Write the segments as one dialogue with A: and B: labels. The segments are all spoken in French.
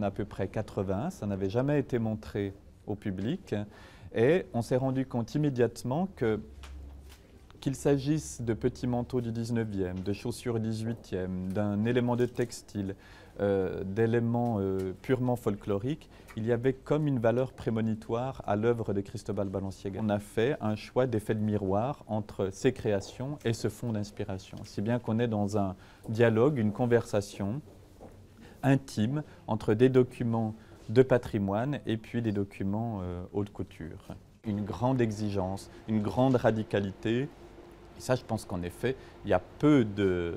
A: on a à peu près 80, ça n'avait jamais été montré au public. Et on s'est rendu compte immédiatement qu'il s'agisse de petits manteaux du 19e, de chaussures du 18e, d'un élément de textile, d'éléments purement folkloriques, il y avait comme une valeur prémonitoire à l'œuvre de Cristóbal Balenciaga. On a fait un choix d'effet de miroir entre ces créations et ce fond d'inspiration, si bien qu'on est dans un dialogue, une conversation intime entre des documents de patrimoine et puis des documents haute couture. Une grande exigence, une grande radicalité. Et ça, je pense qu'en effet, il y a peu de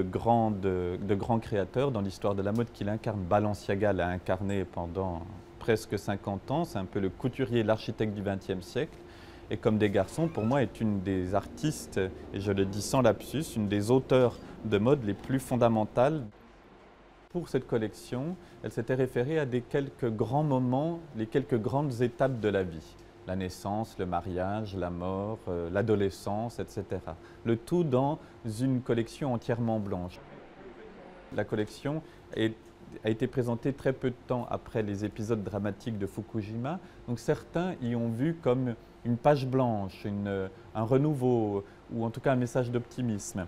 A: grands créateurs dans l'histoire de la mode qui l'incarnent. Balenciaga l'a incarné pendant presque 50 ans. C'est un peu le couturier et l'architecte du XXe siècle. Et Comme des garçons, pour moi, est une des artistes, et je le dis sans lapsus, une des auteurs de mode les plus fondamentales. Pour cette collection, elle s'était référée à des quelques grands moments, les quelques grandes étapes de la vie. La naissance, le mariage, la mort, l'adolescence, etc. Le tout dans une collection entièrement blanche. La collection a été présentée très peu de temps après les épisodes dramatiques de Fukushima. Donc certains y ont vu comme une page blanche, un renouveau, ou en tout cas un message d'optimisme.